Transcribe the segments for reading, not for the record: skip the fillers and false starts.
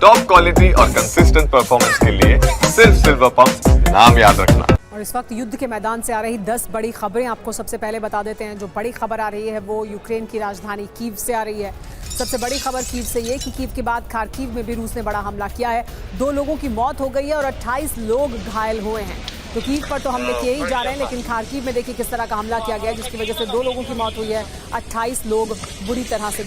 Top quality और consistent performance के लिए सिर्फ सिल्वर पंप नाम याद रखना। और इस वक्त युद्ध के मैदान से आ रही 10 बड़ी खबरें आपको सबसे पहले बता देते हैं। जो बड़ी खबर आ रही है वो यूक्रेन की राजधानी कीव से आ रही है। सबसे बड़ी खबर कीव से ये कि कीव के बाद खार्किव में भी रूस ने बड़ा हमला किया है। 2 लोगों की मौत हो गई है और 28 लोग घायल हुए हैं। तो कीव पर तो हमले किए ही जा रहे हैं, लेकिन खार्किव में देखिए किस तरह का हमला किया गया है, जिसकी वजह से 2 लोगों की मौत हुई है, 28 लोग बुरी तरह से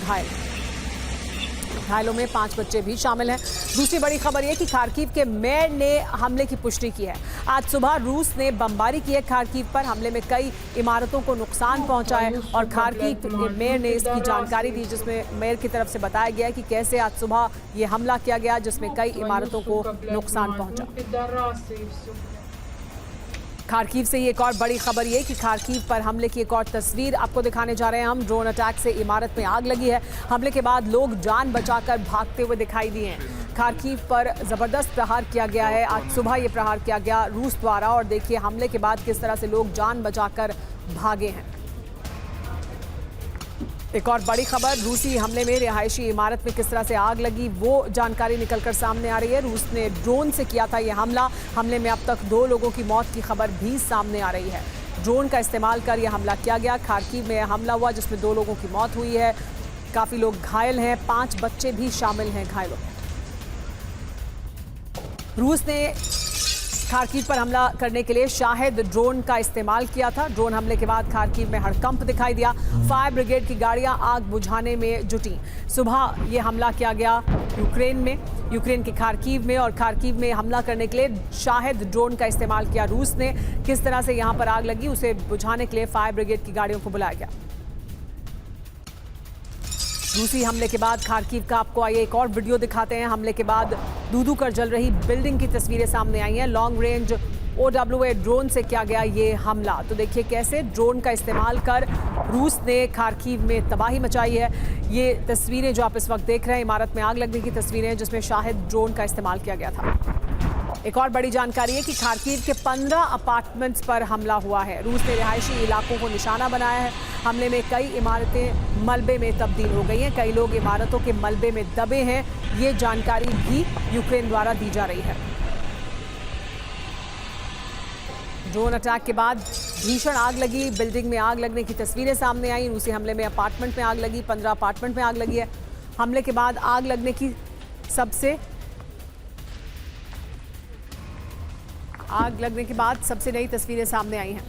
घायलों में 5 बच्चे भी शामिल हैं। दूसरी बड़ी खबर यह कि खार्किव के मेयर ने हमले की पुष्टि की है। आज सुबह रूस ने बमबारी की है खार्किव पर। हमले में कई इमारतों को नुकसान पहुंचा है और खार्किव के मेयर ने इसकी जानकारी दी, जिसमें मेयर की तरफ से बताया गया है कि कैसे आज सुबह ये हमला किया गया, जिसमें कई इमारतों को नुकसान पहुंचा। खार्किव से ही एक और बड़ी खबर ये कि खार्किव पर हमले की एक और तस्वीर आपको दिखाने जा रहे हैं हम। ड्रोन अटैक से इमारत में आग लगी है। हमले के बाद लोग जान बचाकर भागते हुए दिखाई दिए हैं। खार्किव पर जबरदस्त प्रहार किया गया है। आज सुबह ये प्रहार किया गया रूस द्वारा और देखिए हमले के बाद किस तरह से लोग जान बचाकर भागे हैं। एक और बड़ी खबर, रूसी हमले में रिहायशी इमारत में किस तरह से आग लगी वो जानकारी निकलकर सामने आ रही है। रूस ने ड्रोन से किया था ये हमला। हमले में अब तक 2 लोगों की मौत की खबर भी सामने आ रही है। ड्रोन का इस्तेमाल कर यह हमला किया गया। खार्किव में हमला हुआ जिसमें 2 लोगों की मौत हुई है, काफी लोग घायल हैं, 5 बच्चे भी शामिल हैं घायलों में। रूस ने खार्किव पर हमला करने के लिए शाहिद ड्रोन का इस्तेमाल किया था। ड्रोन हमले के बाद खार्किव में हड़कंप दिखाई दिया। फायर ब्रिगेड की गाड़ियां आग बुझाने में जुटी। सुबह ये हमला किया गया यूक्रेन के खार्किव में और खार्किव में हमला करने के लिए शाहिद ड्रोन का इस्तेमाल किया रूस ने। किस तरह से यहां पर आग लगी उसे बुझाने के लिए फायर ब्रिगेड की गाड़ियों को बुलाया गया। रूसी हमले के बाद खार्किव का आपको आइए एक और वीडियो दिखाते हैं। हमले के बाद दूधू कर जल रही बिल्डिंग की तस्वीरें सामने आई हैं। लॉन्ग रेंज OWA ड्रोन से किया गया ये हमला। तो देखिए कैसे ड्रोन का इस्तेमाल कर रूस ने खार्किव में तबाही मचाई है। ये तस्वीरें जो आप इस वक्त देख रहे हैं, इमारत में आग लगने की तस्वीरें जिसमें शाहिद ड्रोन का इस्तेमाल किया गया था। एक और बड़ी जानकारी है कि खार्किव के 15 अपार्टमेंट्स पर हमला हुआ है। रूस ने रिहायशी इलाकों को निशाना बनाया है। हमले में कई इमारतें मलबे में तब्दील हो गई हैं। कई लोग इमारतों के मलबे में दबे हैं। ये जानकारी भी यूक्रेन द्वारा दी जा रही है। ड्रोन अटैक के बाद भीषण आग लगी, बिल्डिंग में आग लगने की तस्वीरें सामने आई। रूसी हमले में अपार्टमेंट में आग लगी, 15 अपार्टमेंट में आग लगी है। हमले के बाद आग लगने की सबसे नई तस्वीरें सामने आई हैं।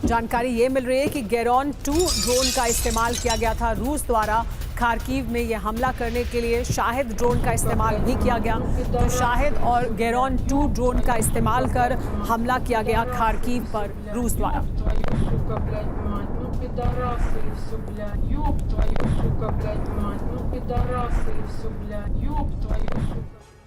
जानकारी ये मिल रही है कि गेरॉन 2 ड्रोन का इस्तेमाल किया गया था रूस द्वारा। खार्किव में यह हमला करने के लिए शाहिद ड्रोन का इस्तेमाल भी किया गया। तो शाहिद और गेरॉन 2 ड्रोन का इस्तेमाल कर हमला किया गया खार्किव पर रूस द्वारा। Пидорасы и все, блядь, ёб твою, сука, блядь, мать, ну пидорасы и все, блядь, ёб твою, сука.